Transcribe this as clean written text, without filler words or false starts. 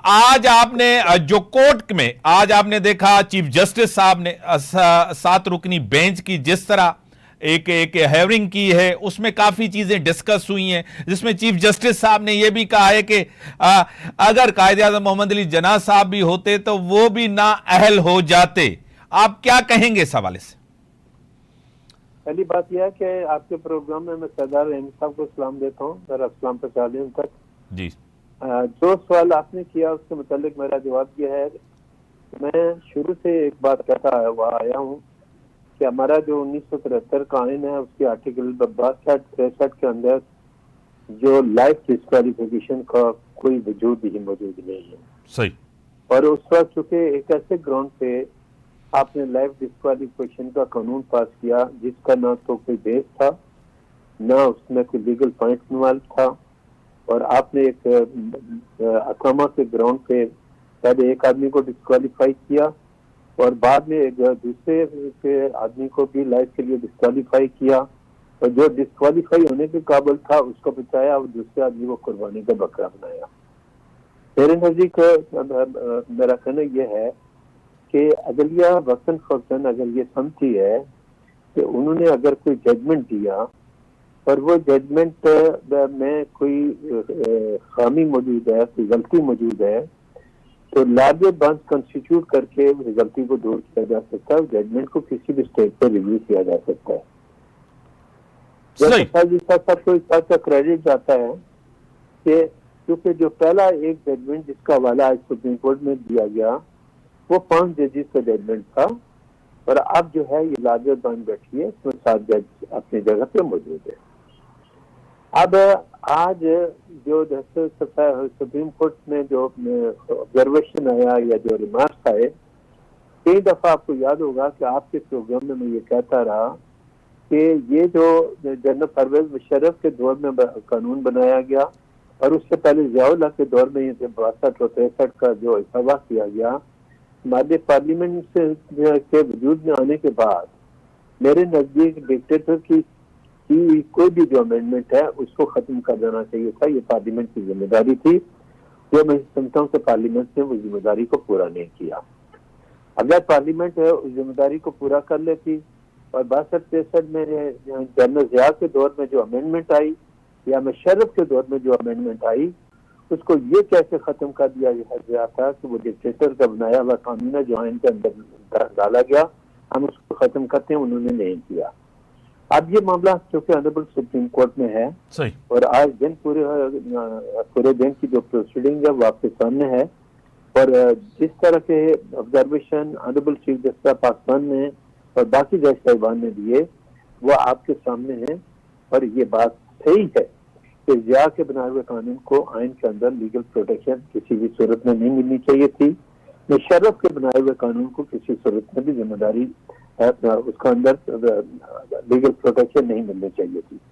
आज आपने जो कोर्ट में आज आपने देखा चीफ जस्टिस साहब ने 7 रुकनी बेंच की जिस तरह एक एक हेयरिंग की है, उसमें काफी चीजें डिस्कस हुई हैं, जिसमें चीफ जस्टिस साहब ने यह भी कहा है कि अगर कायदे-आज़म मोहम्मद अली जिन्ना साहब भी होते तो वो भी ना अहल हो जाते। आप क्या कहेंगे इस हवाले से? पहली बात यह है कि आपके प्रोग्राम में मैं सरदार रहम साहब को सलाम देता हूँ, मेरा सलाम पहुंचा दें उन तक। जी। जो सवाल आपने किया उसके मुतालिक मेरा जवाब यह है, मैं शुरू से एक बात कहता हुआ आया हूँ कि हमारा जो 1973 का आइन है उसके आर्टिकल 62-63 के अंदर जो लाइफ डिस्क्वालिफिकेशन का कोई वजूद ही मौजूद नहीं है। सही। और उस वक्त चूंकि एक ऐसे ग्राउंड पे आपने लाइफ डिस्क्वालिफिकेशन का कानून पास किया जिसका ना तो कोई बेस था, ना उसमें कोई लीगल पॉइंट इन्वॉल्व था, और आपने एक अकामा के ग्राउंड पे पहले एक आदमी को डिस्क्वालीफाई किया और बाद में एक दूसरे आदमी को भी लाइफ के लिए डिस्क्वालीफाई किया, और जो डिस्क्वालीफाई होने के काबिल था उसको बचाया और दूसरे आदमी को कुर्बानी का बकरा बनाया। मेरे नजदीक मेरा कहना यह है कि अदलिया वक्तन फौकन अगर ये समझती है कि उन्होंने अगर कोई जजमेंट दिया और वो जजमेंट में कोई खामी मौजूद है, कोई गलती मौजूद है, तो लार्जर बेंच कंस्टिट्यूट करके उस गलती को दूर किया जा सकता है, जजमेंट को किसी भी स्टेज पर रिव्यू किया जा सकता है। सबको इस बात का क्रेडिट जाता है कि क्योंकि जो पहला एक जजमेंट जिसका हवाला आज सुप्रीम कोर्ट में दिया गया वो 5 जजेस का जजमेंट था, और अब जो है ये लार्जर बेंच बैठी है, इसमें 7 जज अपनी जगह पे मौजूद है। अब आज जो सुप्रीम कोर्ट में जो ऑब्जर्वेशन आया या जो रिमार्क्स आए, कई दफा आपको याद होगा कि आपके प्रोग्राम में मैं ये कहता रहा कि ये जो जनरल परवेज मुशर्रफ के दौर में कानून बनाया गया और उससे पहले ज़िया-उल-हक के दौर में ये 62-63 का जो इस्तेमाल किया गया, हमारे पार्लियामेंट के वजूद में आने के बाद मेरे नजदीक डिक्टेटर की कोई भी जो अमेंडमेंट है उसको खत्म कर देना चाहिए था। ये पार्लियामेंट की जिम्मेदारी थी, जो मैं समझता हूँ कि पार्लियामेंट ने वो जिम्मेदारी को पूरा नहीं किया। अगर पार्लियामेंट उस जिम्मेदारी को पूरा कर लेती और 62-63 में जनरल ज़िया के दौर में जो अमेंडमेंट आई या मुशर्रफ के दौर में जो अमेंडमेंट आई, उसको ये कैसे खत्म कर दिया गया था कि वो डिक्टेटर का बनाया हुआ कानून है जो आइन के अंदर डाला गया, हम उसको खत्म करते हैं, उन्होंने नहीं किया। अब ये मामला क्योंकि ऑनरेबल सुप्रीम कोर्ट में है सही, और आज दिन पूरे दिन की जो प्रोसीडिंग है वो आपके सामने है, और जिस तरह के observation honourable chief justice Pakistan ने और बाकी जज साहिबान ने दिए वो आपके सामने है, और ये बात सही है कि ज़िया के बनाए हुए कानून को आइन के अंदर लीगल प्रोटेक्शन किसी भी सूरत में नहीं मिलनी चाहिए थी। मुशर्रफ के बनाए हुए कानून को किसी सूरत में भी जिम्मेदारी उसका अंदर लीगल प्रोटेक्शन नहीं मिलनी चाहिए थी।